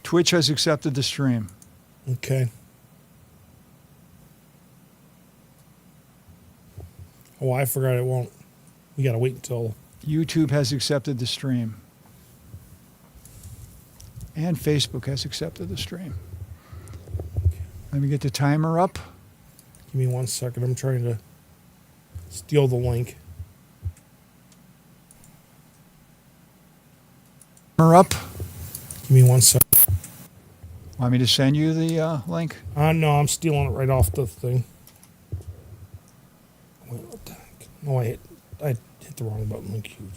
Twitch has accepted the stream. Okay. Oh, I forgot it won't. We got to wait until... YouTube has accepted the stream. And Facebook has accepted the stream. Let me get the timer up. Give me 1 second. I'm trying to steal the link. Timer up. Give me 1 second. Want me to send you the link? No, I'm stealing it right off the thing. Wait, what the heck? No, I hit the wrong button. Link huge.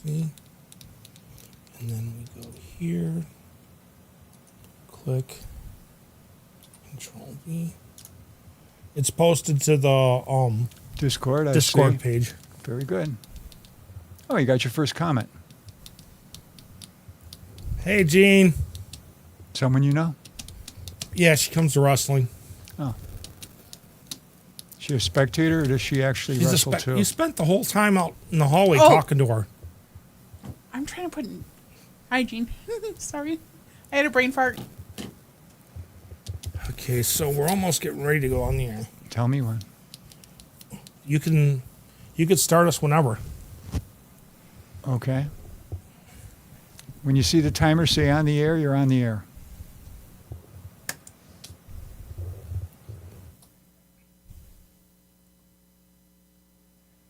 See? And then we go here. Click. Control V. It's posted to the Discord. I Discord see. page. Very good. Oh, you got your first comment. Hey, Jean. Someone you know? Yeah, she comes to wrestling. Oh. Is she a spectator or does she actually wrestle too? You spent the whole time out in the hallway talking to her. I'm trying to put... Hi, Jean. Sorry. I had a brain fart. Okay, so we're almost getting ready to go on the air. Tell me when. You could start us whenever. Okay. When you see the timer say on the air, you're on the air.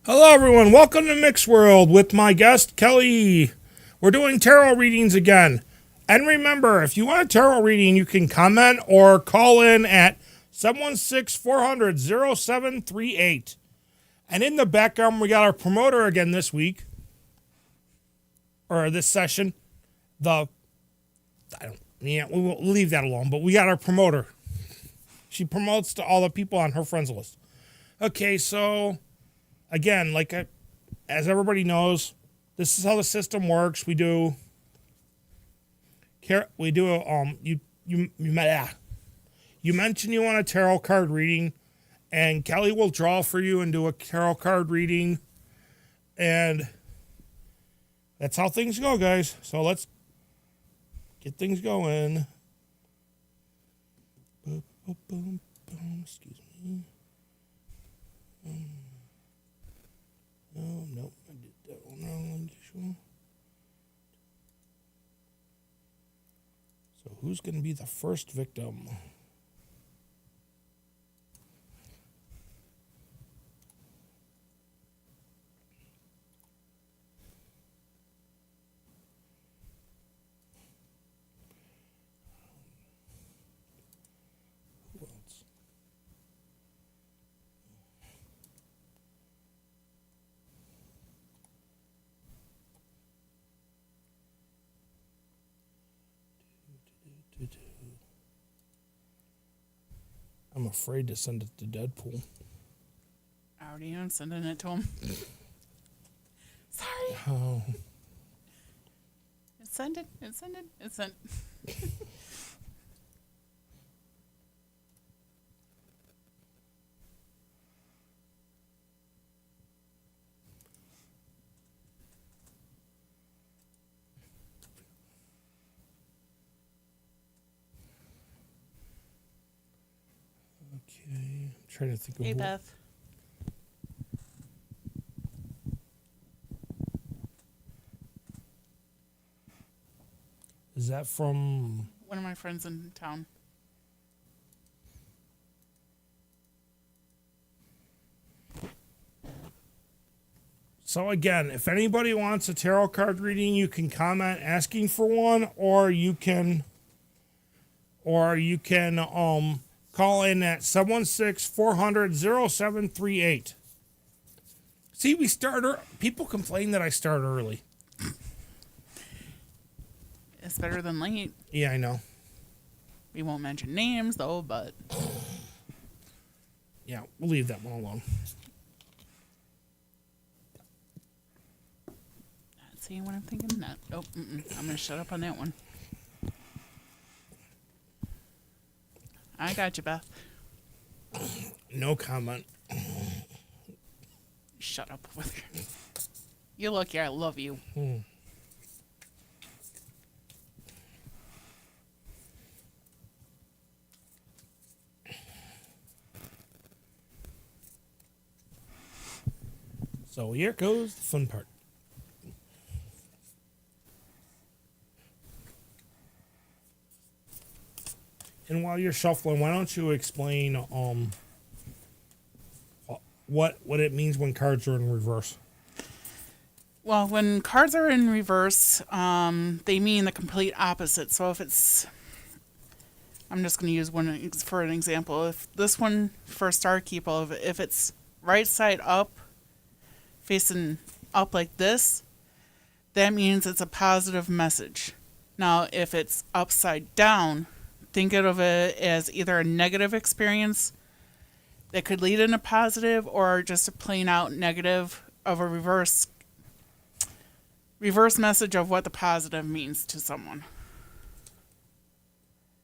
Hello, everyone. Welcome to Mick's World with my guest, Kelly. We're doing tarot readings again. And remember, if you want a tarot reading, you can comment or call in at 716-400-0738. And in the background, we got our promoter again this week. Or this session. We'll leave that alone. But we got our promoter. She promotes to all the people on her friends list. Okay, so... Again, as everybody knows, this is how the system works. You mention you want a tarot card reading, and Kelly will draw for you and do a tarot card reading, and that's how things go, guys. So let's get things going. Boom, boom, boom, boom. Excuse me. Oh, no, I did that one wrong. Sure. So who's going to be the first victim? Who else? I'm afraid to send it to Deadpool. I already am sending it to him. Sorry. Oh. It's sent. Okay, I'm trying to think of Hey, who. Beth. Is that from... One of my friends in town. So again, if anybody wants a tarot card reading, you can comment asking for one, or you can call in at 716-400-0738. See, we start people complain that I start early. It's better than late. Yeah, I know. We won't mention names, though, but... Yeah, we'll leave that one alone. Not seeing what I'm thinking. I'm going to shut up on that one. I got you, Beth. No comment. Shut up with you. You're lucky I love you. So here goes the fun part. And while you're shuffling, why don't you explain what it means when cards are in reverse? Well, when cards are in reverse, they mean the complete opposite. So if it's, I'm just going to use one for an example. If this one for Star Keeper, if it's right side up, facing up like this, that means it's a positive message. Now, if it's upside down, think of it as either a negative experience that could lead in a positive or just a plain out negative of a reverse message of what the positive means to someone.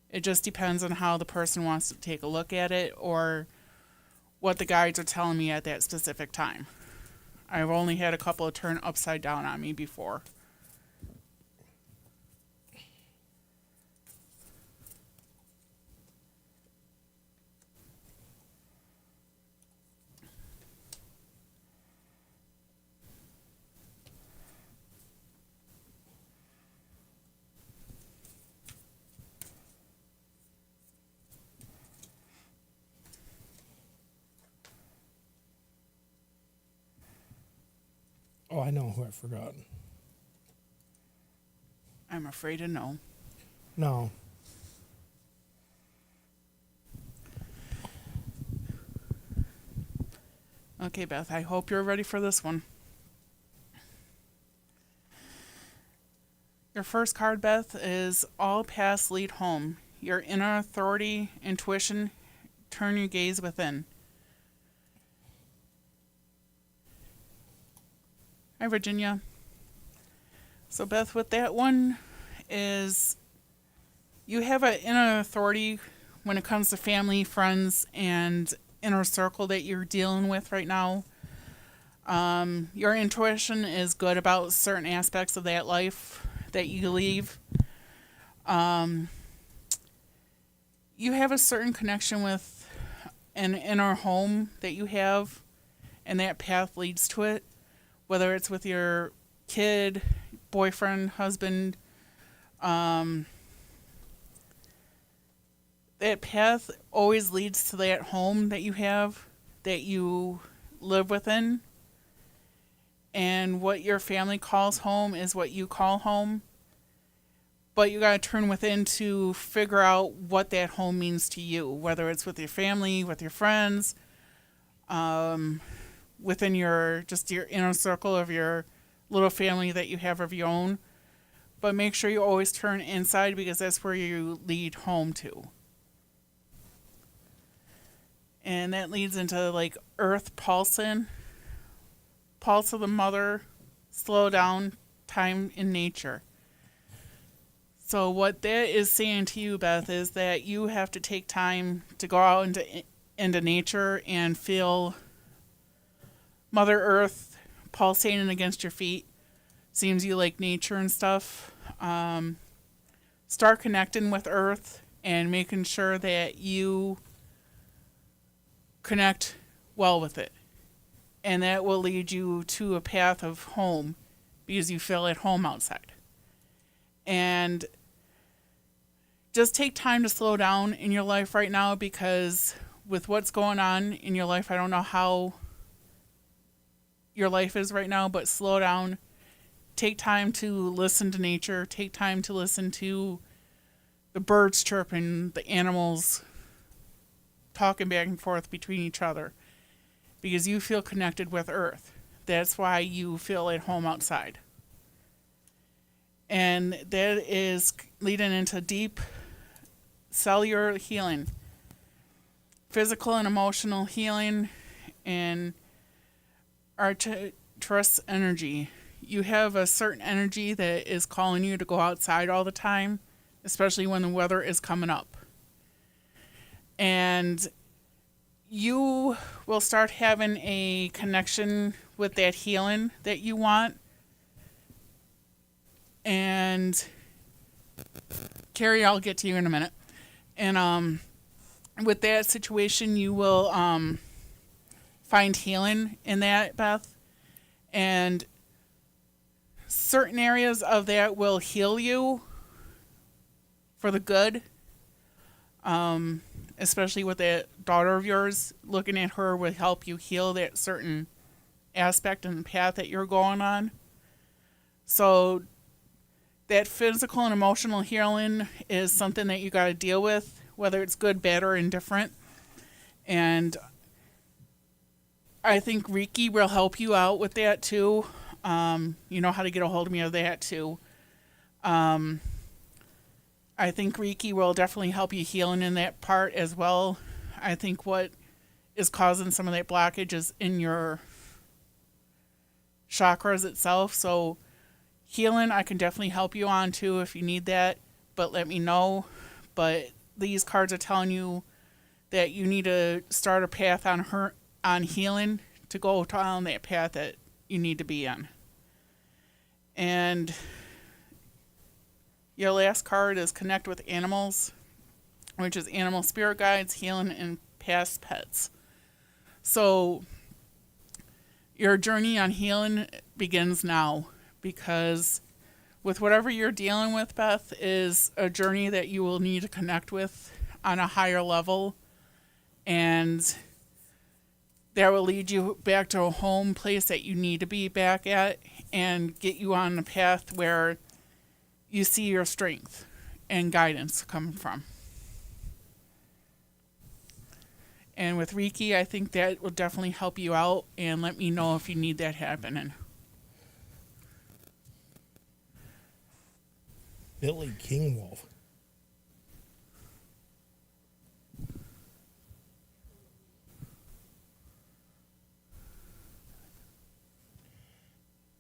It just depends on how the person wants to take a look at it or what the guides are telling me at that specific time. I've only had a couple of turn upside down on me before. Oh, I know who I forgot. I'm afraid to know. No. Okay, Beth, I hope you're ready for this one. Your first card, Beth, is All Paths Lead Home. Your inner authority, intuition, turn your gaze within. Hi, Virginia. So, Beth, with that one is you have an inner authority when it comes to family, friends, and inner circle that you're dealing with right now. Your intuition is good about certain aspects of that life that you leave. You have a certain connection with an inner home that you have, and that path leads to it, whether it's with your kid, boyfriend, husband. That path always leads to that home that you have, that you live within. And what your family calls home is what you call home. But you got to turn within to figure out what that home means to you, whether it's with your family, with your friends, within your inner circle of your little family that you have of your own. But make sure you always turn inside because that's where you lead home to. And that leads into like earth pulsing, pulse of the mother, slow down, time in nature. So what that is saying to you, Beth, is that you have to take time to go out into nature and feel Mother Earth pulsating against your feet. Seems you like nature and stuff. Start connecting with Earth and making sure that you connect well with it. And that will lead you to a path of home because you feel at home outside. And just take time to slow down in your life right now because with what's going on in your life, I don't know how your life is right now, but slow down. Take time to listen to nature. Take time to listen to the birds chirping, the animals talking back and forth between each other because you feel connected with Earth. That's why you feel at home outside. And that is leading into deep cellular healing, physical and emotional healing, and arcturus energy. You have a certain energy that is calling you to go outside all the time, especially when the weather is coming up. And you will start having a connection with that healing that you want. And Carrie, I'll get to you in a minute. And with that situation, you will find healing in that, Beth. And certain areas of that will heal you for the good. Especially with that daughter of yours, looking at her will help you heal that certain aspect and path that you're going on. So that physical and emotional healing is something that you got to deal with, whether it's good, bad, or indifferent. And I think Reiki will help you out with that too. You know how to get a hold of me of that too. I think Reiki will definitely help you healing in that part as well. I think what is causing some of that blockage is in your chakras itself. So healing, I can definitely help you on too if you need that, but let me know. But these cards are telling you that you need to start a path on healing to go down that path that you need to be on. And your last card is Connect with Animals, which is Animal Spirit Guides, Healing, and Past Pets. So your journey on healing begins now, because with whatever you're dealing with, Beth, is a journey that you will need to connect with on a higher level. And that will lead you back to a home place that you need to be back at and get you on a path where you see your strength and guidance coming from. And with Reiki, I think that will definitely help you out, and let me know if you need that happening. Billy Kingwolf.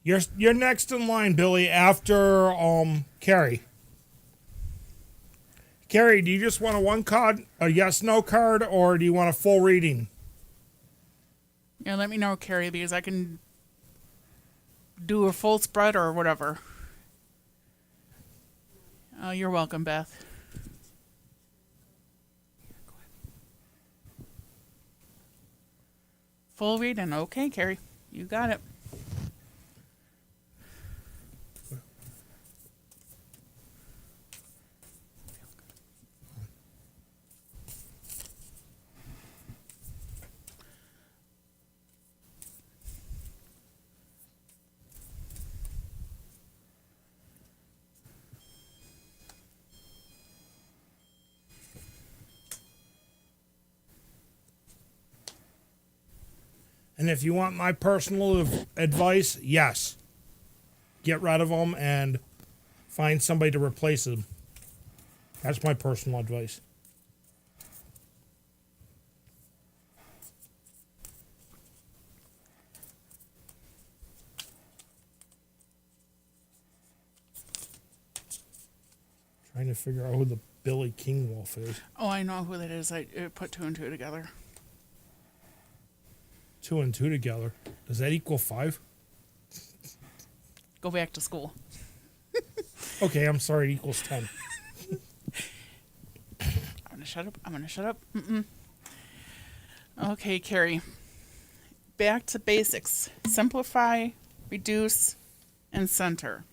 You're next in line, Billy, after Carrie. Carrie, do you just want a one card, a yes/no card, or do you want a full reading? Yeah, let me know, Carrie, because I can do a full spread or whatever. Oh, you're welcome, Beth. Full reading. Okay, Carrie. You got it. And if you want my personal advice, yes. Get rid of them and find somebody to replace them. That's my personal advice. Trying to figure out who the Billy Kingwolf is. Oh, I know who that is. I put two and two together. 2 and 2 together. Does that equal 5? Go back to school. Okay, I'm sorry. It equals 10. I'm gonna shut up. Mm-mm. Okay, Carrie. Back to basics. Simplify, reduce, and center.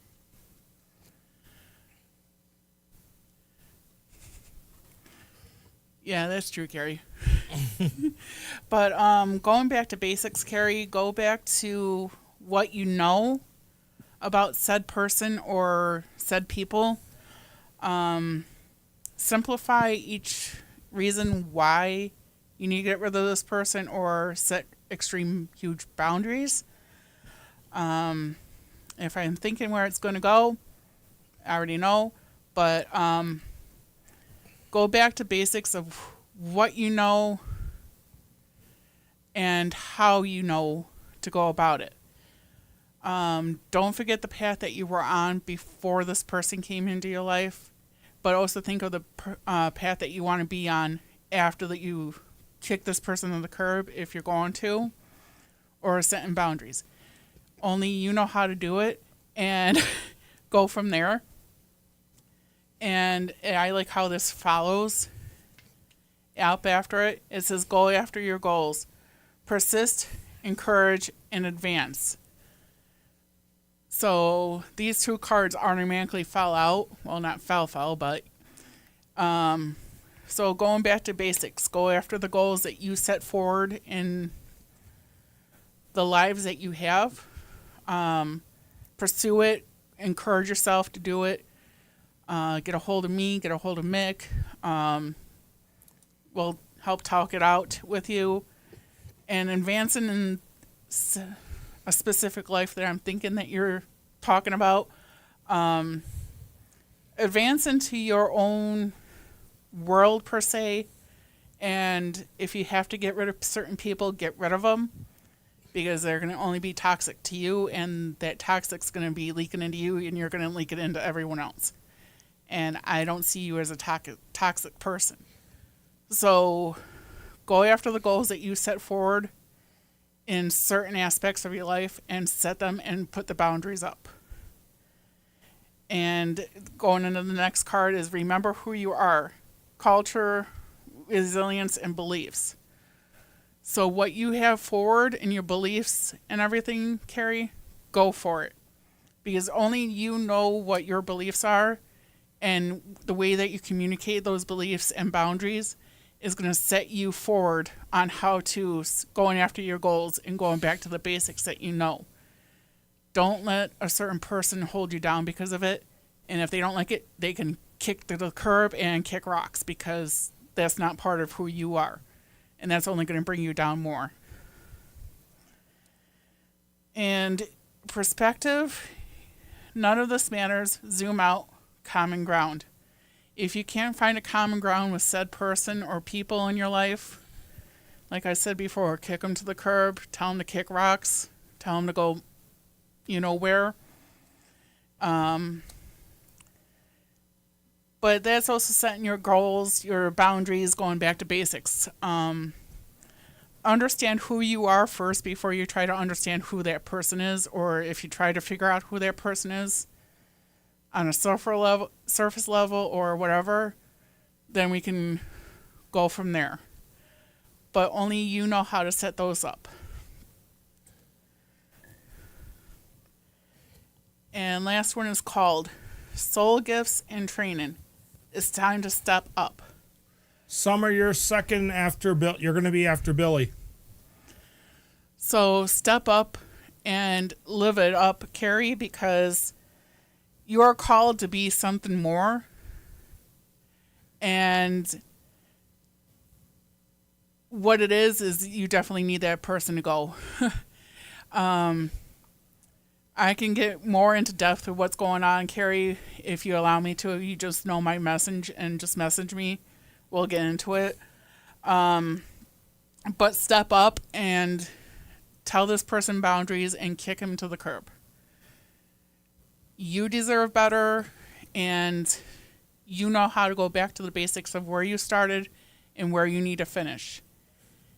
Yeah, that's true, Carrie. But going back to basics, Carrie, go back to what you know about said person or said people. Simplify each reason why you need to get rid of this person or set extreme huge boundaries. If I'm thinking where it's going to go, I already know. But go back to basics of what you know and how you know to go about it. Don't forget the path that you were on before this person came into your life, but also think of the path that you want to be on after that you kick this person to the curb if you're going to, or setting boundaries. Only you know how to do it, and go from there. And I like how this follows up after it. It says, go after your goals. Persist, encourage, and advance. So these two cards automatically fell out. Well, not fell, but so going back to basics, go after the goals that you set forward in the lives that you have. Pursue it, encourage yourself to do it. Get a hold of me, get a hold of Mick. We'll help talk it out with you. And advancing in a specific life that I'm thinking that you're talking about, advance into your own world per se, and if you have to get rid of certain people, get rid of them, because they're going to only be toxic to you, and that toxic's going to be leaking into you, and you're going to leak it into everyone else. And I don't see you as a toxic person. So go after the goals that you set forward in certain aspects of your life, and set them and put the boundaries up. And going into the next card is remember who you are. Culture, resilience, and beliefs. So what you have forward in your beliefs and everything, Carrie, go for it. Because only you know what your beliefs are, and the way that you communicate those beliefs and boundaries is going to set you forward on how to going after your goals and going back to the basics that you know. Don't let a certain person hold you down because of it. And if they don't like it, they can kick to the curb and kick rocks, because that's not part of who you are. And that's only going to bring you down more. And perspective, none of this matters. Zoom out, common ground. If you can't find a common ground with said person or people in your life, like I said before, kick them to the curb, tell them to kick rocks, tell them to go, you know where. But that's also setting your goals, your boundaries, going back to basics. Understand who you are first before you try to understand who that person is, or if you try to figure out who that person is on a surface level or whatever, then we can go from there. But only you know how to set those up. And last one is called Soul Gifts and Training. It's time to step up. Summer, you're second after Bill. You're going to be after Billy. So step up and live it up, Carrie, because you are called to be something more. And what it is you definitely need that person to go. I can get more into depth of what's going on, Carrie, if you allow me to. You just know my message and just message me. We'll get into it. But step up and tell this person boundaries and kick him to the curb. You deserve better, and you know how to go back to the basics of where you started and where you need to finish.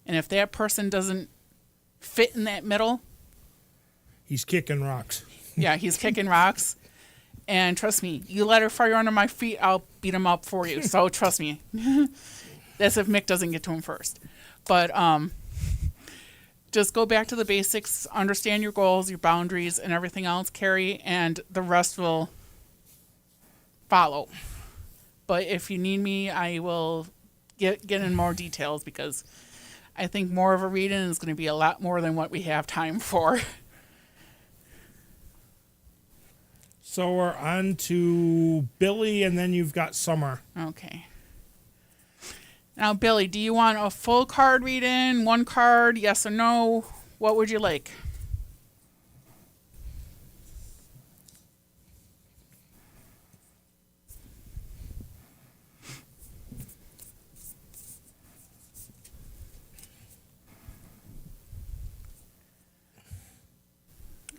And if that person doesn't fit in that middle, he's kicking rocks. Yeah, he's kicking rocks. And trust me, you let her fire under my feet, I'll beat him up for you. So trust me. That's if Mick doesn't get to him first. But just go back to the basics, understand your goals, your boundaries, and everything else, Carrie, and the rest will follow. But if you need me, I will get in more details, because I think more of a reading is going to be a lot more than what we have time for. So we're on to Billy, and then you've got Summer. Okay. Now, Billy, do you want a full card reading, one card, yes or no? What would you like?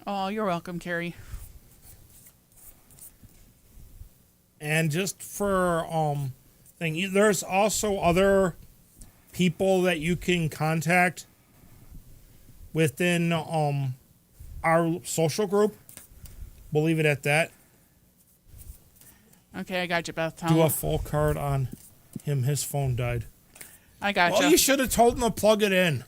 Oh, you're welcome, Carrie. And just for thing, there's also other people that you can contact within our social group. We'll leave it at that. Okay, I got you, Beth. Do a full card on him. His phone died. I got Well, you should have told him to plug it in.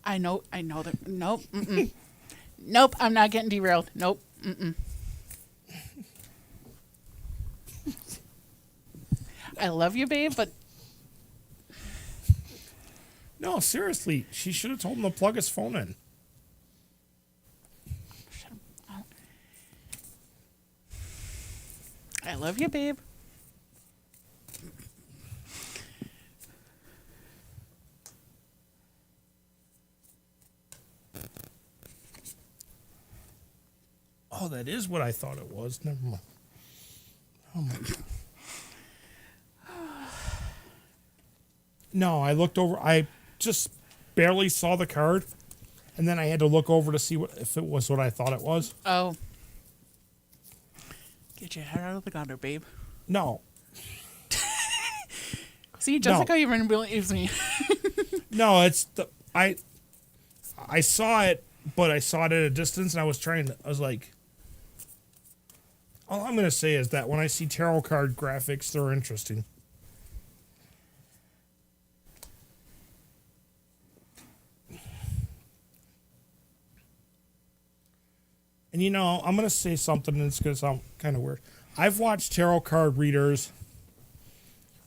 I know that. Nope. Mm-mm. Nope, I'm not getting derailed. Nope. Mm-mm. I love you, babe, but No, seriously. She should have told him to plug his phone in. I love you, babe. Oh, that is what I thought it was. Never mind. Oh my God. No, I looked over. I just barely saw the card, and then I had to look over to see if it was what I thought it was. Oh. Get your head out of the gutter, babe. No, See, Jessica even believes me. no, it's the I saw it, but I saw it at a distance, and I was like, all I'm gonna say is that when I see tarot card graphics, they're interesting. And I'm going to say something that's going to sound kind of weird. I've watched tarot card readers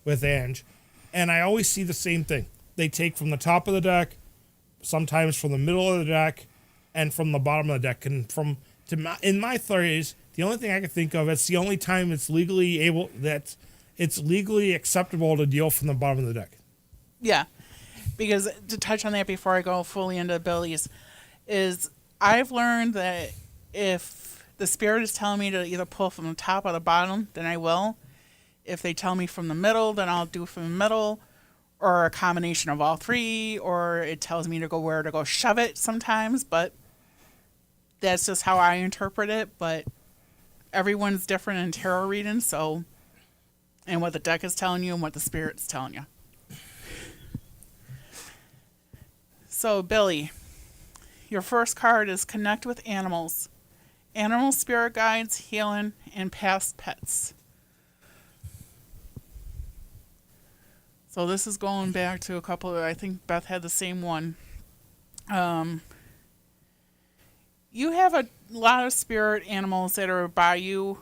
with Ange, and I always see the same thing. They take from the top of the deck, sometimes from the middle of the deck, and from the bottom of the deck. And in my theories, the only thing I can think of, it's the only time it's legally acceptable to deal from the bottom of the deck. Yeah. Because to touch on that before I go fully into abilities, is I've learned that if the spirit is telling me to either pull from the top or the bottom, then I will. If they tell me from the middle, then I'll do from the middle, or a combination of all three, or it tells me to go where to go shove it sometimes, but that's just how I interpret it. But everyone's different in tarot reading, so, and what the deck is telling you and what the spirit's telling you. So, Billy, your first card is Connect with Animals. Animal spirit guides, healing, and past pets. So this is going back to a couple of, I think Beth had the same one. You have a lot of spirit animals that are by you.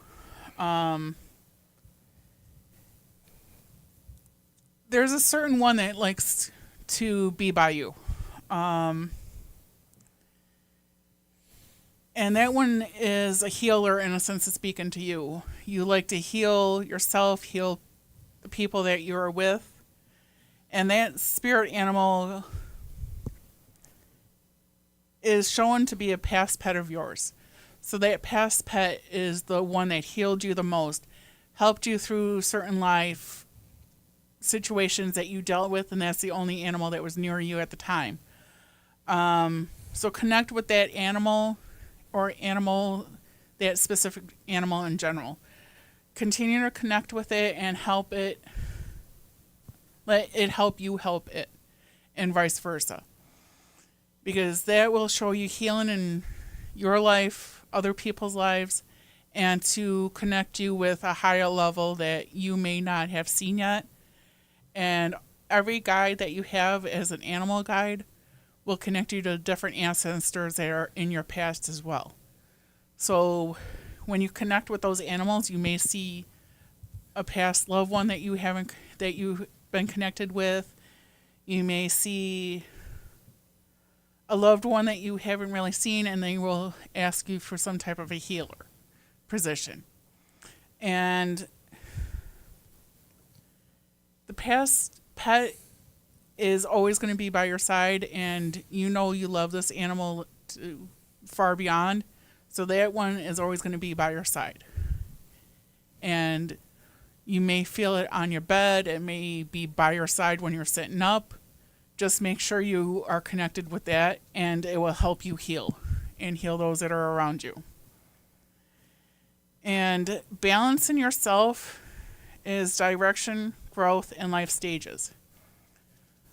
There's a certain one that likes to be by you. And that one is a healer in a sense of speaking to you. You like to heal yourself, heal the people that you are with. And that spirit animal is shown to be a past pet of yours. So that past pet is the one that healed you the most, helped you through certain life situations that you dealt with, and that's the only animal that was near you at the time. So connect with that animal, or that specific animal in general. Continue to connect with it and help it. Let it help you help it, and vice versa. Because that will show you healing in your life, other people's lives, and to connect you with a higher level that you may not have seen yet. And every guide that you have as an animal guide will connect you to different ancestors that are in your past as well. So when you connect with those animals, you may see a past loved one that you've been connected with. You may see a loved one that you haven't really seen, and they will ask you for some type of a healer position. And the past pet is always going to be by your side, and you love this animal far beyond, so that one is always going to be by your side. And you may feel it on your bed, it may be by your side when you're sitting up. Just make sure you are connected with that, and it will help you heal and heal those that are around you. And balancing yourself is direction, growth, and life stages.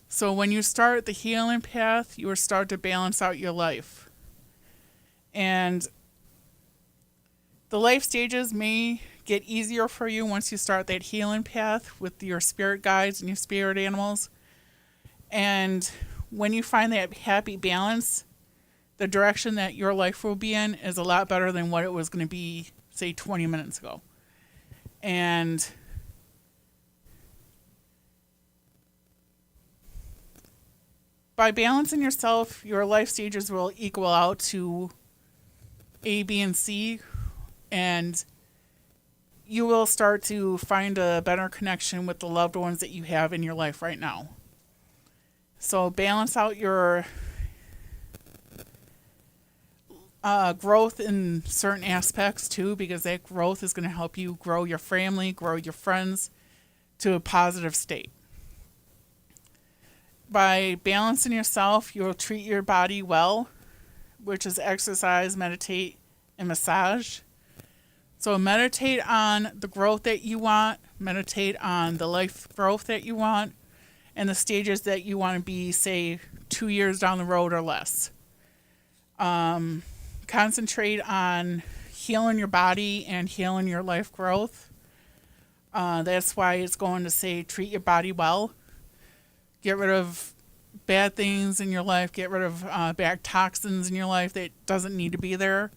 So when you start the healing path, you will start to balance out your life. And the life stages may get easier for you once you start that healing path with your spirit guides and your spirit animals. And when you find that happy balance, the direction that your life will be in is a lot better than what it was going to be, say, 20 minutes ago. And by balancing yourself, your life stages will equal out to A, B, and C, and you will start to find a better connection with the loved ones that you have in your life right now. So balance out your growth in certain aspects too, because that growth is going to help you grow your family, grow your friends to a positive state. By balancing yourself, you'll treat your body well, which is exercise, meditate, and massage. So meditate on the growth that you want, meditate on the life growth that you want, and the stages that you want to be, say, 2 years down the road or less. Concentrate on healing your body and healing your life growth. That's why it's going to say treat your body well. Get rid of bad things in your life. Get rid of bad toxins in your life that doesn't need to be there.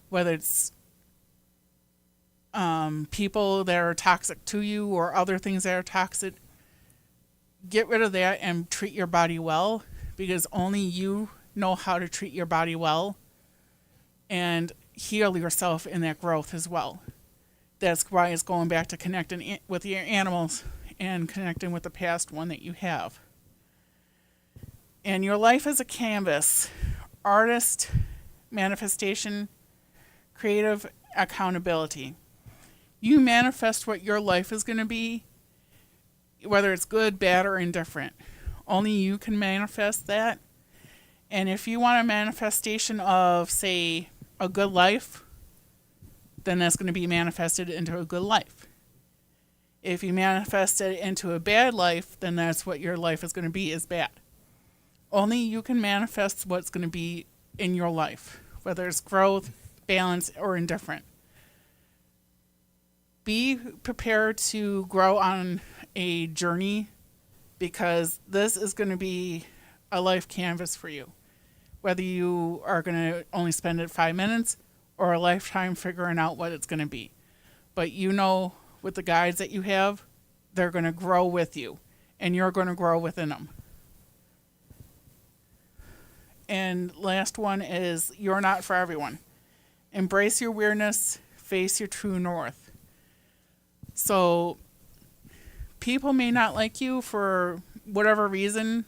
Whether it's people that are toxic to you or other things that are toxic. Get rid of that and treat your body well, because only you know how to treat your body well and heal yourself in that growth as well. That's why it's going back to connecting with your animals and connecting with the past one that you have. And your life is a canvas. Artist, manifestation, creative accountability. You manifest what your life is going to be, whether it's good, bad, or indifferent. Only you can manifest that. And if you want a manifestation of, say, a good life, then that's going to be manifested into a good life. If you manifest it into a bad life, then that's what your life is going to be, is bad. Only you can manifest what's going to be in your life, whether it's growth, balance, or indifferent. Be prepared to grow on a journey, because this is going to be a life canvas for you. Whether you are going to only spend it 5 minutes or a lifetime figuring out what it's going to be. But you know, with the guides that you have, they're going to grow with you, and you're going to grow within them. And last one is, you're not for everyone. Embrace your weirdness, face your true north. So people may not like you for whatever reason,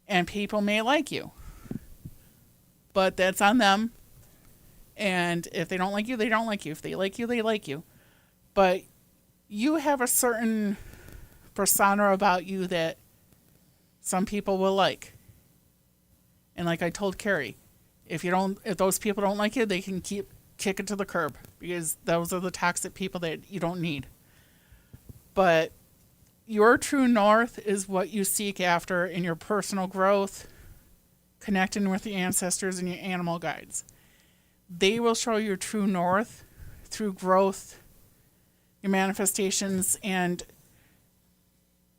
and people may like you. But that's on them. And if they don't like you, they don't like you. If they like you, they like you. But you have a certain persona about you that some people will like. And like I told Carrie, if those people don't like you, they can kick it to the curb, because those are the toxic people that you don't need. But your true north is what you seek after in your personal growth, connecting with your ancestors and your animal guides. They will show your true north through growth, your manifestations, and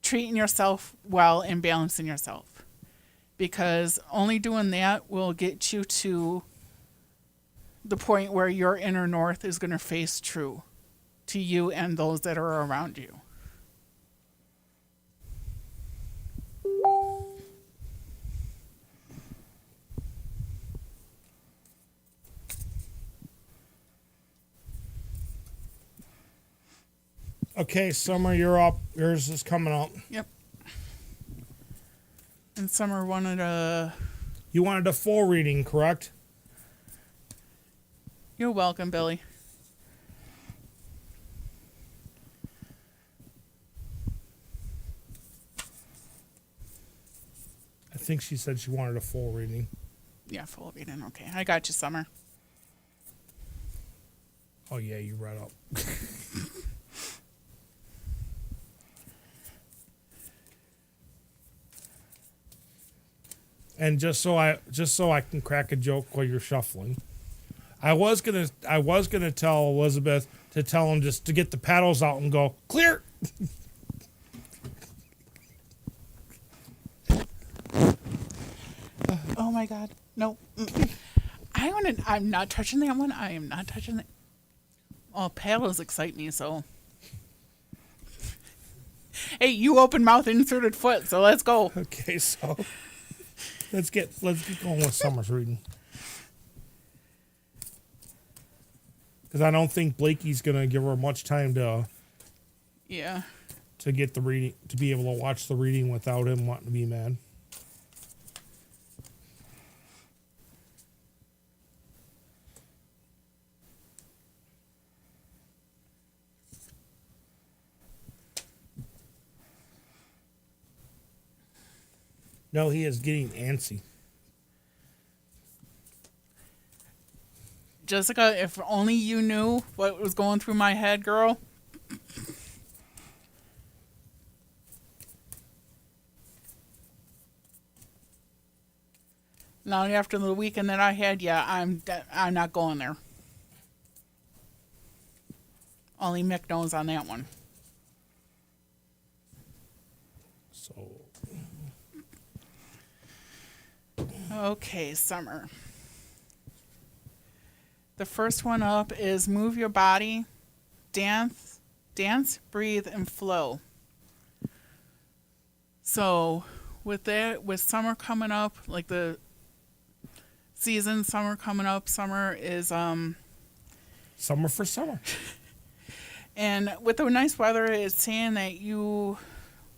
treating yourself well and balancing yourself. Because only doing that will get you to the point where your inner north is going to face true to you and those that are around you. Okay, Summer, you're up. Yours is coming up. Yep. And Summer wanted a... You wanted a full reading, correct? You're welcome, Billy. I think she said she wanted a full reading. Yeah, full reading. Okay, I got you, Summer. Oh, yeah, you read up. And just so I can crack a joke while you're shuffling, I was gonna tell Elizabeth to tell him just to get the paddles out and go clear. Oh my God. No. I'm not touching that one. I am not touching it. Oh, paddles excite me, so. Hey, you open mouth, inserted foot, so let's go. Okay, so let's get going with Summer's reading. Because I don't think Blakey's gonna give her much time to Yeah. get the reading, to be able to watch the reading without him wanting to be mad. No, he is getting antsy. Jessica, if only you knew what was going through my head, girl. Now, after the weekend that I had, yeah, I'm not going there. Only Mick knows on that one. So Okay, Summer. The first one up is move your body, dance, breathe, and flow. So, with summer coming up, like the season, summer coming up, summer is summer for summer. and with the nice weather, it's saying that you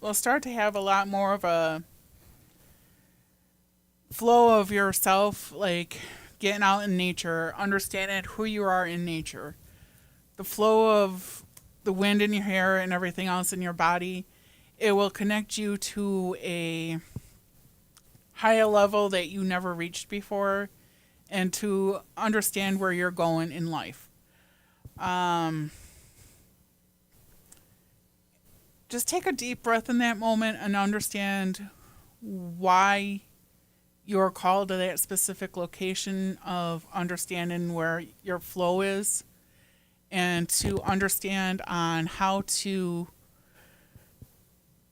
will start to have a lot more of a flow of yourself, like getting out in nature, understanding who you are in nature, the flow of the wind in your hair and everything else in your body. It will connect you to a higher level that you never reached before, and to understand where you're going in life. Just take a deep breath in that moment and understand why you're called to that specific location, of understanding where your flow is, and to understand on how to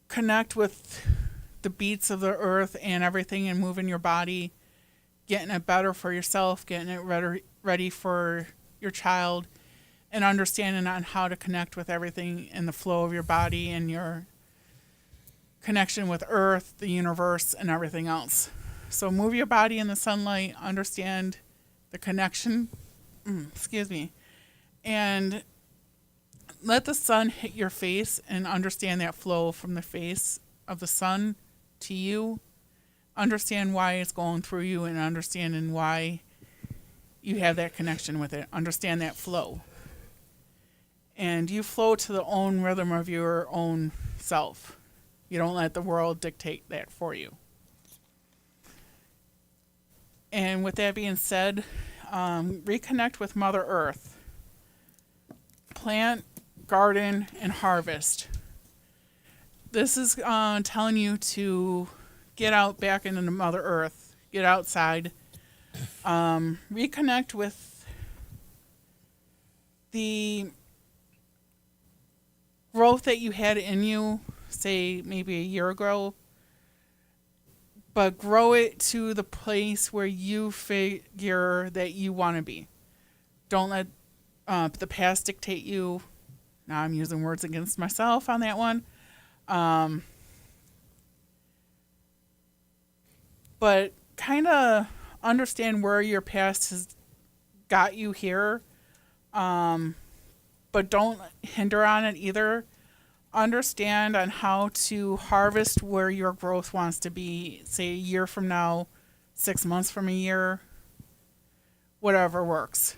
connect with the beats of the earth and everything, and moving your body, getting it better for yourself, getting it ready for your child, and understanding on how to connect with everything in the flow of your body and your connection with earth, the universe, and everything else. So move your body in the sunlight, understand the connection, and let the sun hit your face and understand that flow from the face of the sun to you. Understand why it's going through you, and understanding why you have that connection with it. Understand that flow. And you flow to the own rhythm of your own self. You don't let the world dictate that for you. And with that being said, reconnect with Mother Earth. Plant, garden, and harvest. This is telling you to get out back into Mother Earth. Get outside. Reconnect with the growth that you had in you, say maybe a year ago, but grow it to the place where you figure that you want to be. Don't let the past dictate you. Now I'm using words against myself on that one. But kind of understand where your past has got you here. But don't hinder on it either. Understand on how to harvest where your growth wants to be, say a year from now, 6 months from a year, whatever works.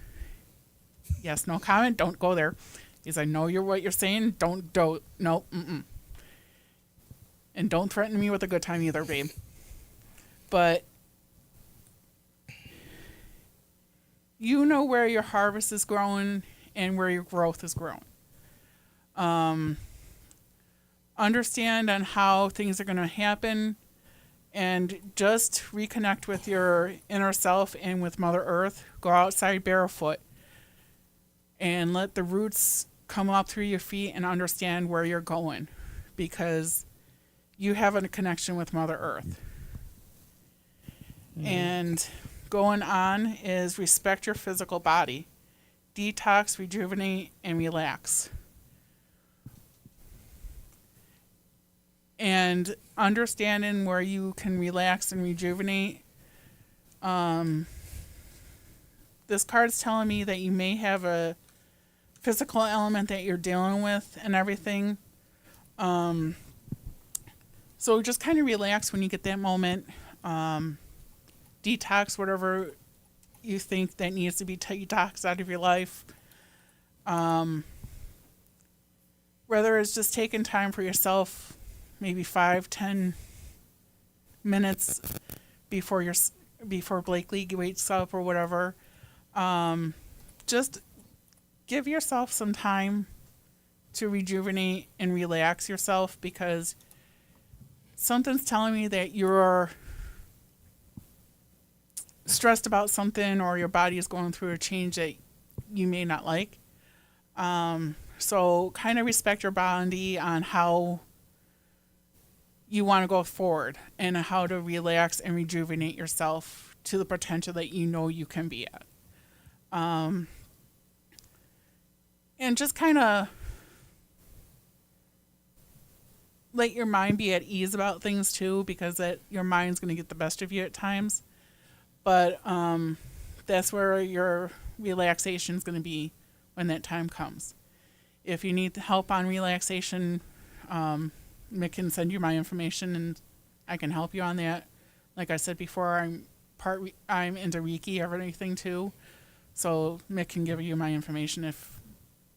Yes, no comment, don't go there. Because I know what you're saying, no, And don't threaten me with a good time either, babe. But you know where your harvest is growing and where your growth is growing. Understand on how things are going to happen, and just reconnect with your inner self and with Mother Earth. Go outside barefoot and let the roots come up through your feet and understand where you're going, because you have a connection with Mother Earth. And going on is respect your physical body. Detox, rejuvenate, and relax. And understanding where you can relax and rejuvenate. This card's telling me that you may have a physical element that you're dealing with and everything. So just kind of relax when you get that moment. Detox whatever you think that needs to be detoxed out of your life. Whether it's just taking time for yourself, maybe 5-10 minutes before Blakely wakes up or whatever. Just give yourself some time to rejuvenate and relax yourself, because something's telling me that you're stressed about something, or your body is going through a change that you may not like. So kind of respect your body on how you want to go forward and how to relax and rejuvenate yourself to the potential that you know you can be at. And just kind of let your mind be at ease about things too, because your mind's going to get the best of you at times. But that's where your relaxation is going to be when that time comes. If you need help on relaxation, Mick can send you my information and I can help you on that. Like I said before, I'm into Reiki, everything too. So Mick can give you my information if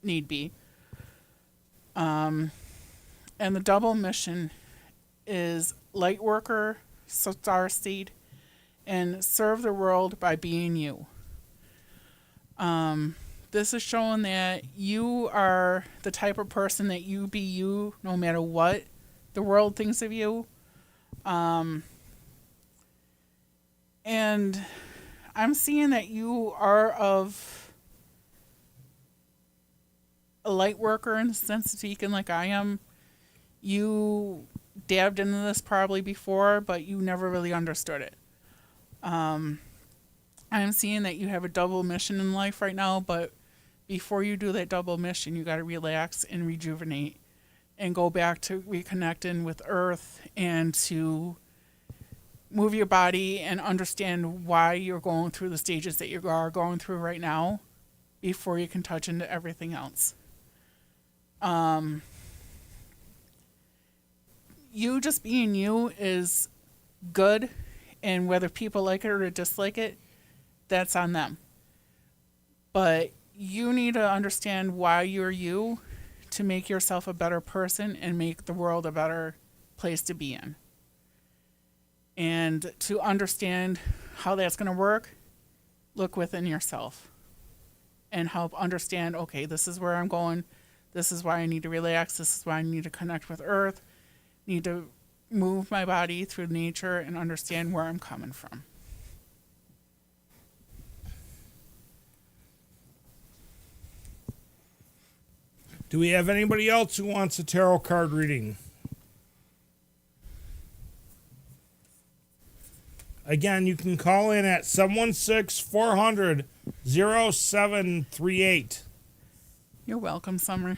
need be. And the double mission is light worker, star seed, and serve the world by being you. This is showing that you are the type of person that you be you no matter what the world thinks of you. And I'm seeing that you are of a light worker in the sense of speaking, like I am. You dabbed into this probably before, but you never really understood it. I'm seeing that you have a double mission in life right now, but before you do that double mission, you got to relax and rejuvenate and go back to reconnecting with Earth and to move your body and understand why you're going through the stages that you are going through right now before you can touch into everything else. You just being you is good, and whether people like it or dislike it, that's on them. But you need to understand why you're you to make yourself a better person and make the world a better place to be in. And to understand how that's going to work, look within yourself and help understand, okay, this is where I'm going. This is why I need to relax. This is why I need to connect with Earth. Need to move my body through nature and understand where I'm coming from. Do we have anybody else who wants a tarot card reading? Again, you can call in at 716-400-0738. You're welcome, Summer.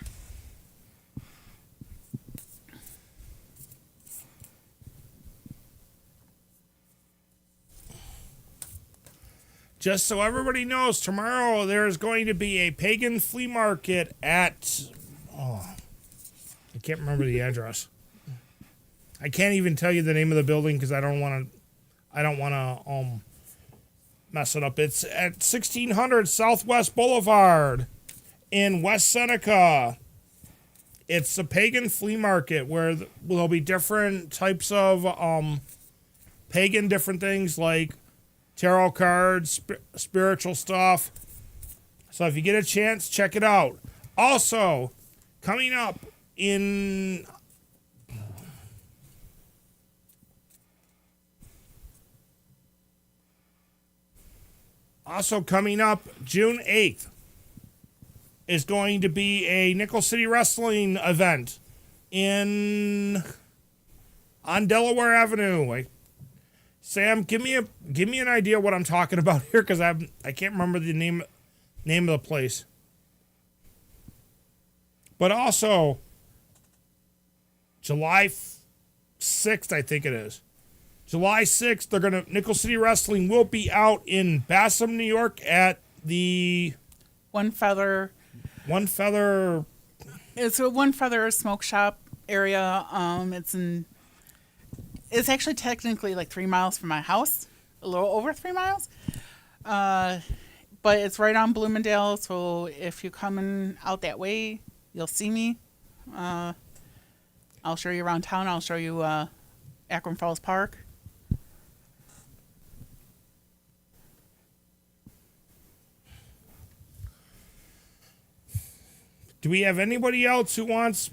Just so everybody knows, tomorrow there is going to be a pagan flea market at... I can't remember the address. I can't even tell you the name of the building because I don't want to mess it up. It's at 1600 Southwest Boulevard in West Seneca. It's a pagan flea market where there'll be different types of pagan different things like tarot cards, spiritual stuff. So if you get a chance, check it out. Also, coming up in Also coming up June 8th is going to be a Nickel City Wrestling event on Delaware Avenue. Sam, give me an idea what I'm talking about here, because I can't remember the name of the place. But also July 6th, I think it is. July 6th, Nickel City Wrestling will be out in Bassam, New York at the One Feather. It's a One Feather smoke shop area. It's actually technically like 3 miles from my house, a little over 3 miles. But it's right on Bloomingdale, so if you're coming out that way, you'll see me. I'll show you around town. I'll show you Akron Falls Park. Do we have anybody else who wants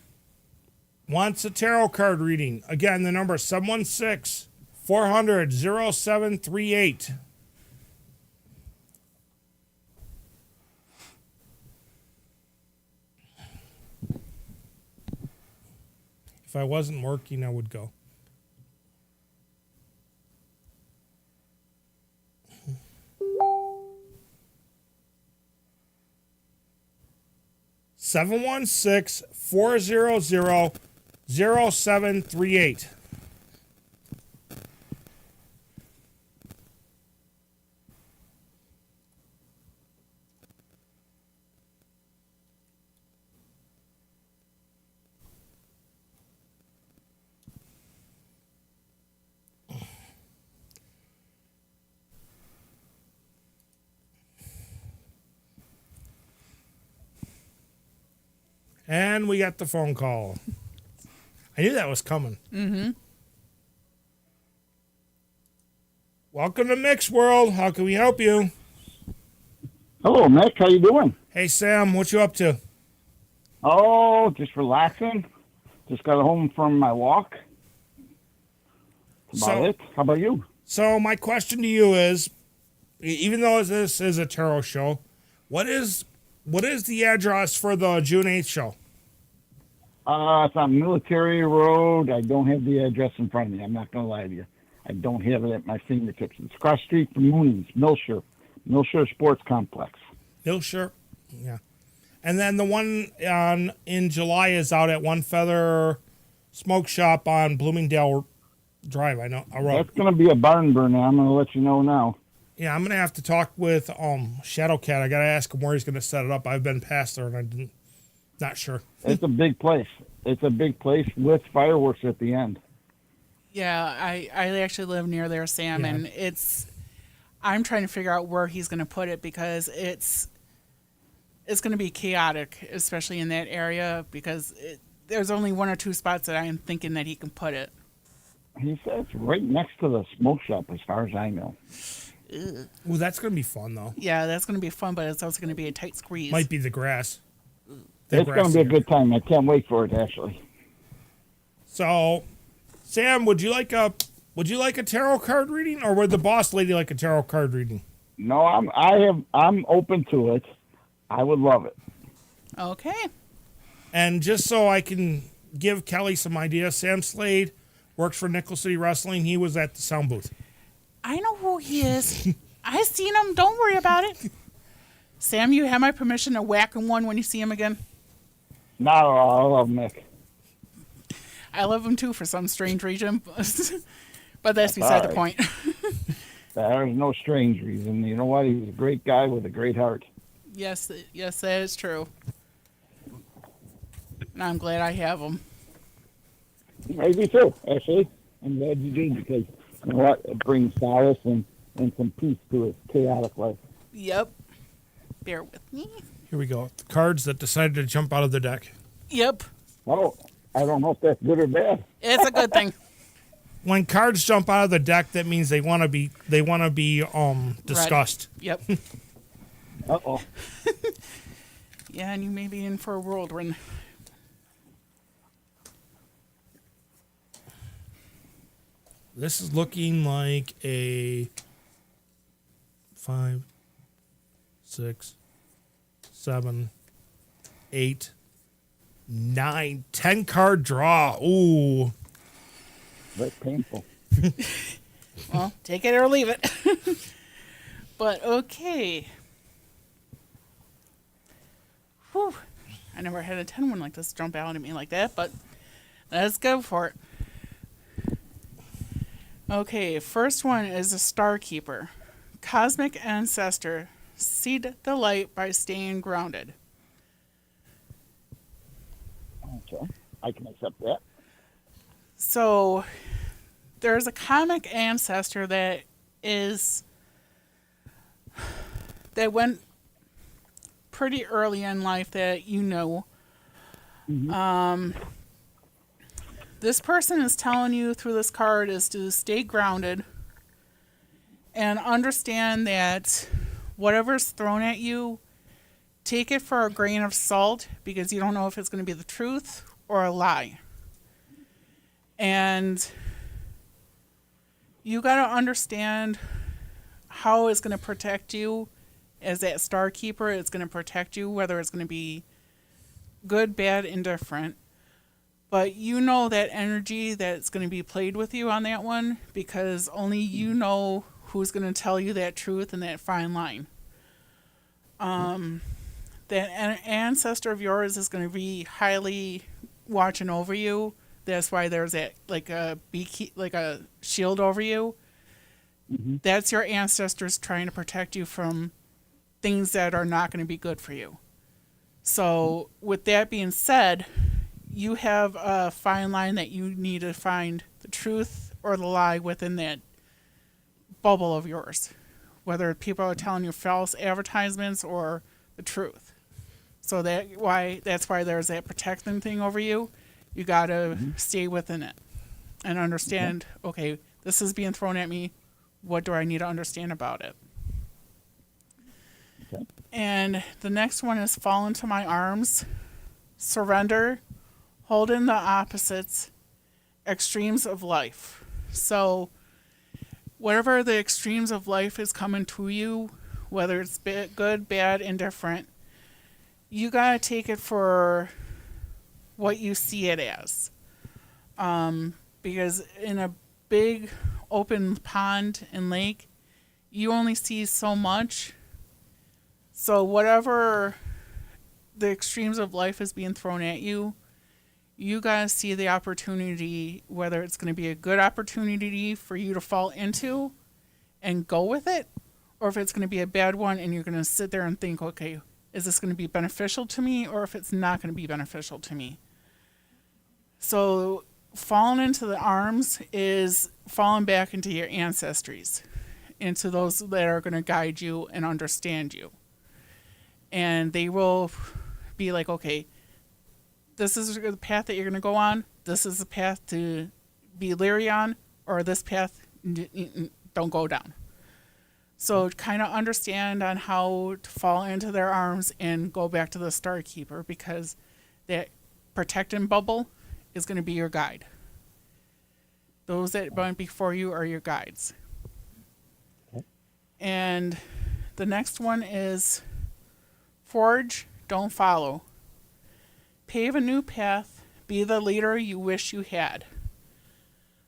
a tarot card reading? Again, the number is 716-400-0738. If I wasn't working, I would go. Seven 716-400-0738. And we got the phone call. I knew that was coming. Mm-hmm. Welcome to Mick's World. How can we help you? Hello, Mick. How you doing? Hey, Sam. What you up to? Oh, just relaxing. Just got home from my walk. That's about it. How about you? So my question to you is, even though this is a tarot show, what is the address for the June 8th show? It's on Military Road. I don't have the address in front of me. I'm not going to lie to you. I don't have it at my fingertips. It's across the street from Mooney's, Milshire Sports Complex. Milshire, yeah. And then the one in July is out at One Feather Smoke Shop on Bloomingdale Drive. I know. That's going to be a barn burner. I'm going to let you know now. Yeah, I'm going to have to talk with Shadowcat. I got to ask him where he's going to set it up. I've been past there, and not sure. It's a big place. It's a big place with fireworks at the end. Yeah, I actually live near there, Sam, Yeah. and I'm trying to figure out where he's going to put it, because it's going to be chaotic, especially in that area, because there's only one or two spots that I'm thinking that he can put it. He said it's right next to the smoke shop, as far as I know. Well, that's going to be fun, though. Yeah, that's going to be fun, but it's also going to be a tight squeeze. Might be the grass. It's going to be a good time. I can't wait for it, actually. So, Sam, would you like a tarot card reading, or would the boss lady like a tarot card reading? No, I'm open to it. I would love it. Okay. And just so I can give Kelly some ideas, Sam Slade works for Nickel City Wrestling. He was at the sound booth. I know who he is. I seen him. Don't worry about it. Sam, you have my permission to whack him one when you see him again? Not at all. I love Mick. I love him too for some strange reason, but that's beside the point. There's no strange reason. You know what? He was a great guy with a great heart. Yes, that is true. And I'm glad I have him. Maybe too, actually. I'm glad you do, because you know what? It brings solace and some peace to his chaotic life. Yep. Bear with me. Here we go. The cards that decided to jump out of the deck. Yep. Well, I don't know if that's good or bad. It's a good thing. When cards jump out of the deck, that means they want to be discussed. Yep. Uh-oh. Yeah, and you may be in for a whirlwind. This is looking like a 5, 6, 7, 8, 9, 10 card draw. Ooh. That's painful. Well, take it or leave it. But okay. Whew. I never had a 10 one like this jump out at me like that, but let's go for it. Okay, first one is a Star Keeper. Cosmic Ancestor. Seed the light by staying grounded. Okay, I can accept that. So there's a comic ancestor that went pretty early in life that you know. This person is telling you through this card is to stay grounded and understand that whatever's thrown at you, take it for a grain of salt because you don't know if it's going to be the truth or a lie. And you got to understand how it's going to protect you as that Star Keeper. It's going to protect you, whether it's going to be good, bad, indifferent. But you know that energy that's going to be played with you on that one because only you know who's going to tell you that truth and that fine line. That ancestor of yours is going to be highly watching over you. That's why there's that like a shield over you. That's your ancestors trying to protect you from things that are not going to be good for you. So with that being said, you have a fine line that you need to find the truth or the lie within that bubble of yours, whether people are telling you false advertisements or the truth. So that's why there's that protecting thing over you. You got to stay within it and understand, okay, this is being thrown at me. What do I need to understand about it? Okay. And the next one is fall into my arms, surrender, hold in the opposites, extremes of life. So whatever the extremes of life is coming to you, whether it's good, bad, indifferent, you got to take it for what you see it as. Because in a big open pond and lake, you only see so much. So whatever the extremes of life is being thrown at you, you got to see the opportunity, whether it's going to be a good opportunity for you to fall into and go with it, or if it's going to be a bad one and you're going to sit there and think, okay, is this going to be beneficial to me, or if it's not going to be beneficial to me? So falling into the arms is falling back into your ancestries, into those that are going to guide you and understand you. And they will be like, okay, this is the path that you're going to go on. This is the path to be leery on, or this path, don't go down. So kind of understand on how to fall into their arms and go back to the Star Keeper, because that protecting bubble is going to be your guide. Those that went before you are your guides. And the next one is forge, don't follow. Pave a new path, be the leader you wish you had.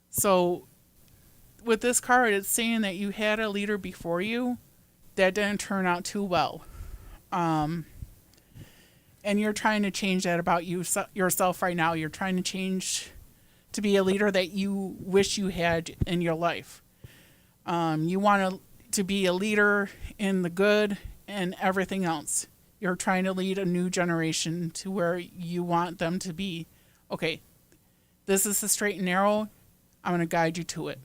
So with this card, it's saying that you had a leader before you that didn't turn out too well. And you're trying to change that about yourself right now. You're trying to change to be a leader that you wish you had in your life. You want to be a leader in the good and everything else. You're trying to lead a new generation to where you want them to be. Okay, this is the straight and narrow. I'm going to guide you to it.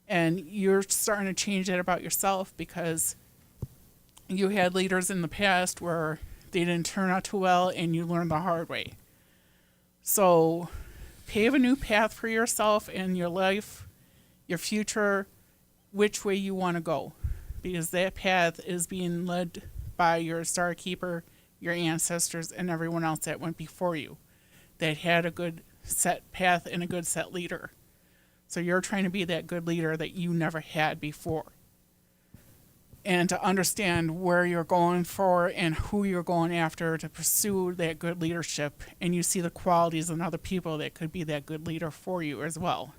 And you're starting to change that about yourself because you had leaders in the past where they didn't turn out too well and you learned the hard way. So pave a new path for yourself and your life, your future, which way you want to go. Because that path is being led by your Star Keeper, your ancestors, and everyone else that went before you that had a good set path and a good set leader. So you're trying to be that good leader that you never had before. and to understand where you're going for and who you're going after to pursue that good leadership. And you see the qualities in other people that could be that good leader for you as well.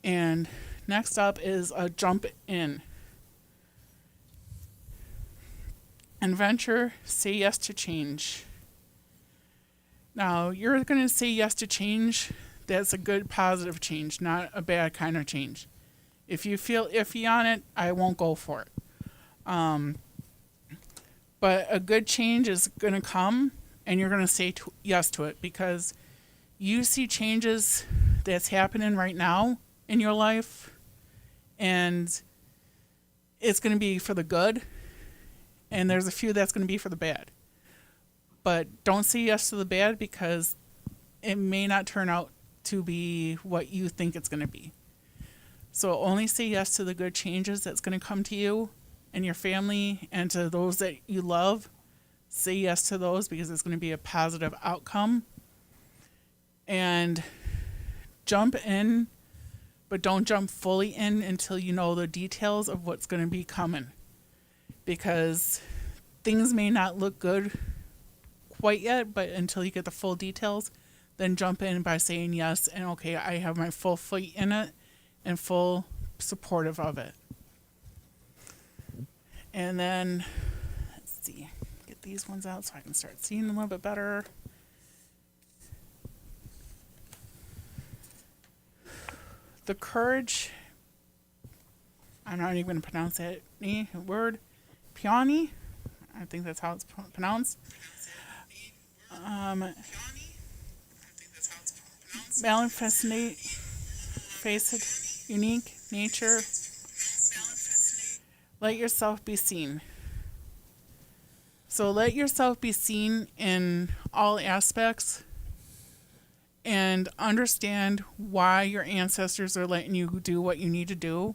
And next up is a jump in. Adventure, say yes to change. Now, you're going to say yes to change. That's a good, positive change, not a bad kind of change. If you feel iffy on it, I won't go for it. But a good change is going to come, and you're going to say yes to it because you see changes that's happening right now in your life, and it's going to be for the good, and there's a few that's going to be for the bad. But don't say yes to the bad because it may not turn out to be what you think it's going to be. So only say yes to the good changes that's going to come to you and your family and to those that you love. Say yes to those because it's going to be a positive outcome. And jump in, but don't jump fully in until you know the details of what's going to be coming. Because things may not look good quite yet, but until you get the full details, then jump in by saying yes and okay, I have my full feet in it and full supportive of it. And then, let's see, get these ones out so I can start seeing a little bit better. The courage, I'm not even going to pronounce that word, peony, I think that's how it's pronounced. Manifestate, face it, unique nature. Let yourself be seen. So let yourself be seen in all aspects and understand why your ancestors are letting you do what you need to do.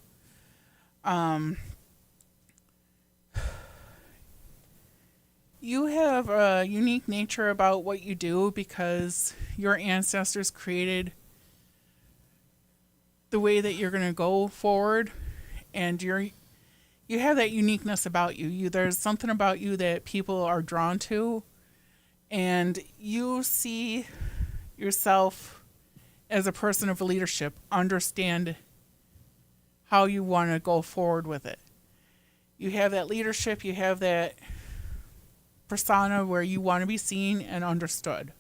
You have a unique nature about what you do because your ancestors created the way that you're going to go forward, and you have that uniqueness about you. There's something about you that people are drawn to, and you see yourself as a person of leadership, understand how you want to go forward with it. You have that leadership, you have that persona where you want to be seen and understood.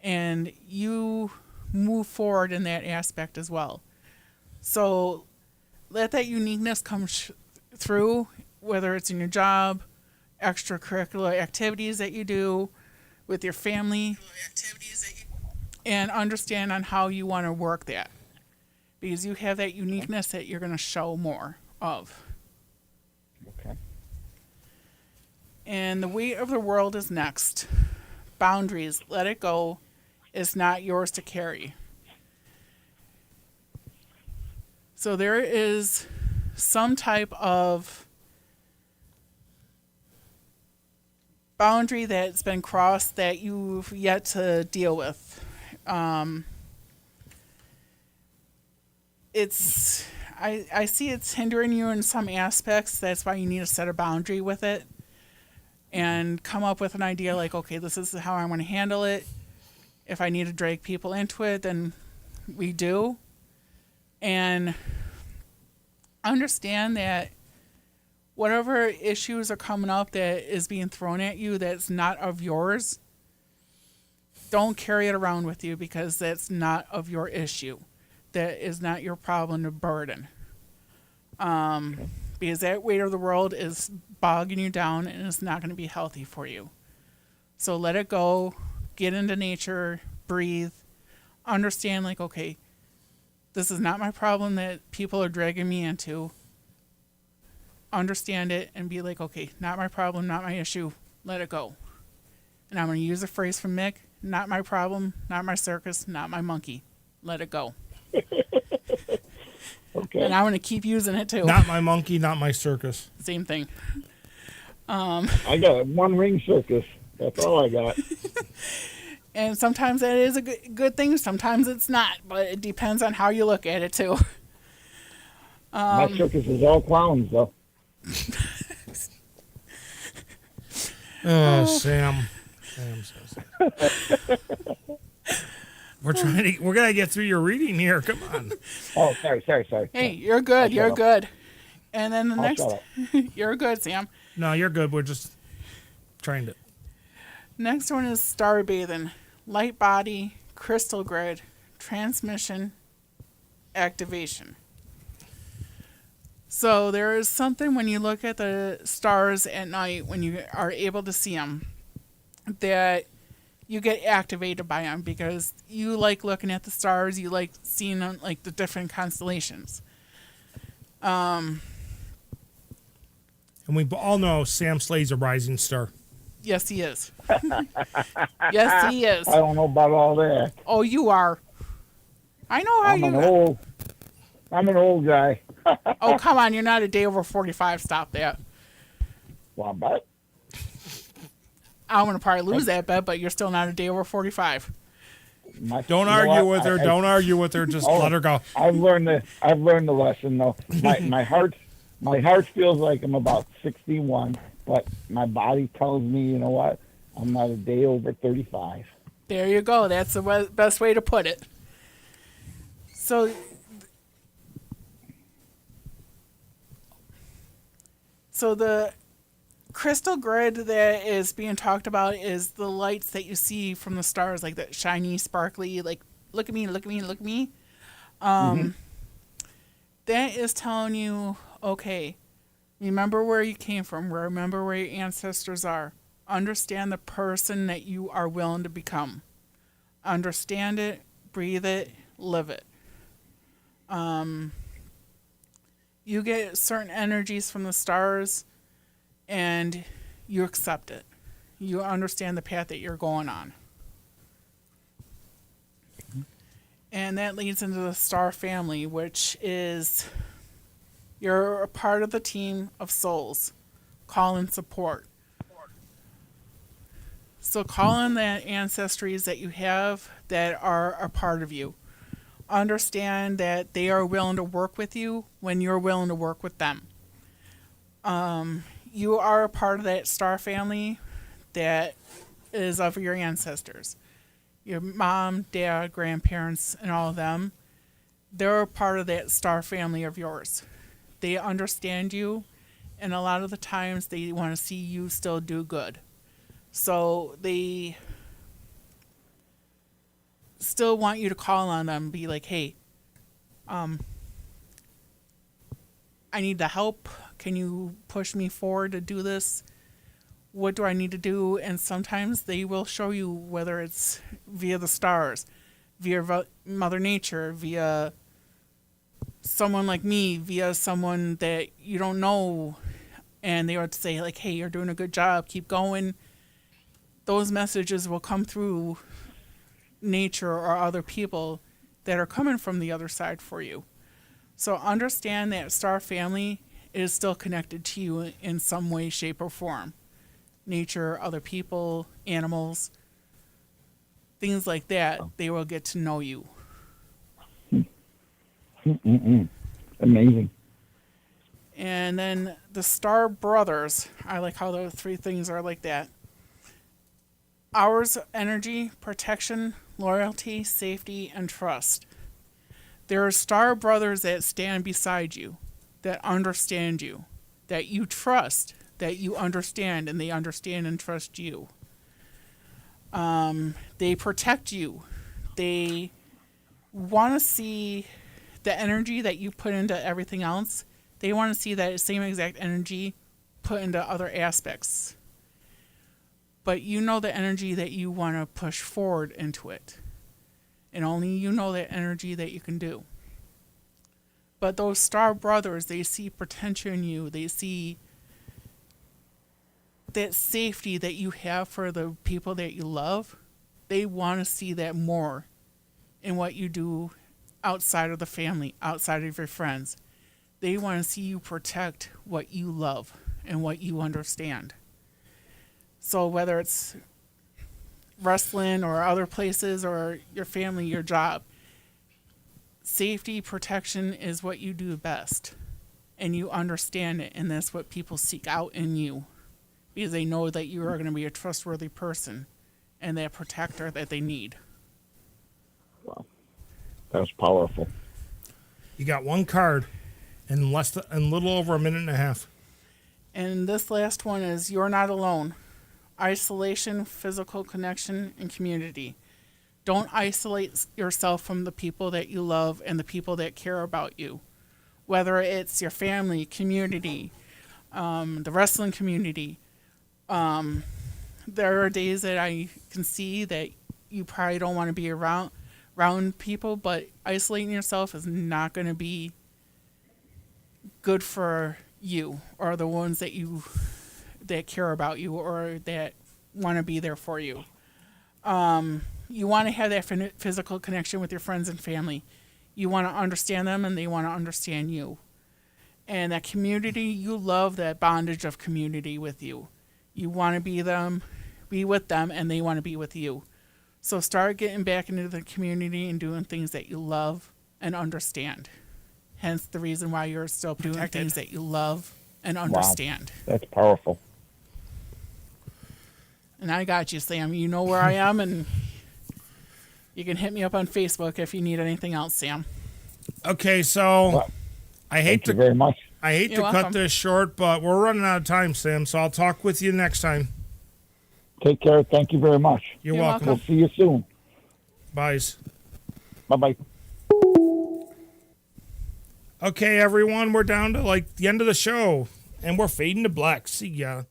And you move forward in that aspect as well. So let that uniqueness come through, whether it's in your job, extracurricular activities that you do with your family, and understand on how you want to work that. Because you have that uniqueness that you're going to show more of. Okay. And the weight of the world is next. Boundaries, let it go. It's not yours to carry. So there is some type of boundary that's been crossed that you've yet to deal with. I see it's hindering you in some aspects. That's why you need to set a boundary with it and come up with an idea like, okay, this is how I want to handle it. If I need to drag people into it, then we do. And understand that whatever issues are coming up that is being thrown at you that's not of yours, don't carry it around with you because that's not of your issue. That is not your problem to burden. Because that weight of the world is bogging you down and it's not going to be healthy for you. So let it go, get into nature, breathe, understand like, okay, this is not my problem that people are dragging me into. Understand it and be like, okay, not my problem, not my issue, let it go. And I'm going to use a phrase from Mick, not my problem, not my circus, not my monkey, let it go. Okay. And I'm going to keep using it too. Not my monkey, not my circus. Same thing. I got a one-ring circus. That's all I got. And sometimes that is a good thing, sometimes it's not, but it depends on how you look at it too. My circus is all clowns, though. Oh, Sam. Sam's so sad. We're gonna get through your reading here. Come on. Oh, sorry. Hey, you're good. You're up. good. And then the I'll next, shut up. you're good, Sam. No, you're good. We're just trying to. Next one is star bathing, light body, crystal grid, transmission, activation. So there is something when you look at the stars at night, when you are able to see them, that you get activated by them because you like looking at the stars. You like seeing them, like the different constellations. And we all know Sam Slade's a rising star. Yes, he is. Yes, he is. I don't know about all that. Oh, you are. I know how I'm an old guy. Oh, come on. You're not a day over 45. Stop that. Well, but I'm going to probably lose that bet, but you're still not a day over 45. Don't argue with her. Don't argue with her. Just let her go. I've learned the lesson though. My heart feels like I'm about 61, but my body tells me, you know what? I'm not a day over 35. There you go. That's the best way to put it. So the crystal grid that is being talked about is the lights that you see from the stars, like that shiny, sparkly, like, look at me, look at me, look at me. That is telling you, okay, remember where you came from, remember where your ancestors are. Understand the person that you are willing to become. Understand it, breathe it, live it. You get certain energies from the stars and you accept it. You understand the path that you're going on. And that leads into the star family, which is you're a part of the team of souls. Call in support. So call in the ancestries that you have that are a part of you. Understand that they are willing to work with you when you're willing to work with them. You are a part of that star family that is of your ancestors. Your mom, dad, grandparents, and all of them, they're a part of that star family of yours. They understand you, and a lot of the times they want to see you still do good. So they still want you to call on them and be like, hey, I need the help. Can you push me forward to do this? What do I need to do? And sometimes they will show you, whether it's via the stars, via Mother Nature, via someone like me, via someone that you don't know, and they would say like, hey, you're doing a good job, keep going. Those messages will come through nature or other people that are coming from the other side for you. So understand that star family is still connected to you in some way, shape, or form. Nature, other people, animals, things like that, they will get to know you. Amazing. And then the star brothers, I like how those three things are like that. Hours of energy, protection, loyalty, safety, and trust. There are star brothers that stand beside you, that understand you, that you trust, that you understand, and they understand and trust you. They protect you. They want to see the energy that you put into everything else. They want to see that same exact energy put into other aspects. But you know the energy that you want to push forward into it. And only you know that energy that you can do. But those star brothers, they see potential in you. They see that safety that you have for the people that you love. They want to see that more in what you do outside of the family, outside of your friends. They want to see you protect what you love and what you understand. So whether it's wrestling or other places or your family, your job, safety, protection is what you do best. and you understand it, and that's what people seek out in you, because they know that you are going to be a trustworthy person and that protector that they need. Wow. That was powerful. You got one card in in little over a minute and a half. And this last one is you're not alone. Isolation, physical connection, and community. Don't isolate yourself from the people that you love and the people that care about you. Whether it's your family, community, the wrestling community. There are days that I can see that you probably don't want to be around people, but isolating yourself is not going to be good for you or the ones that care about you or that want to be there for you. You want to have that physical connection with your friends and family. You want to understand them and they want to understand you. And that community, you love that bondage of community with you. You want to be with them, and they want to be with you. So start getting back into the community and doing things that you love and understand. Hence the reason why you're still doing things that you love and understand. Wow. That's powerful. And I got you, Sam. You know where I am, and you can hit me up on Facebook if you need anything else, Sam. Okay, so Well, I hate thank you very much. I hate You're to cut welcome. this short, but we're running out of time, Sam. So I'll talk with you next time. Take care. Thank you very much. You're You're welcome. We'll see you soon. Byes. Bye-bye. Okay, everyone, we're down to like the end of the show, and we're fading to black. See ya.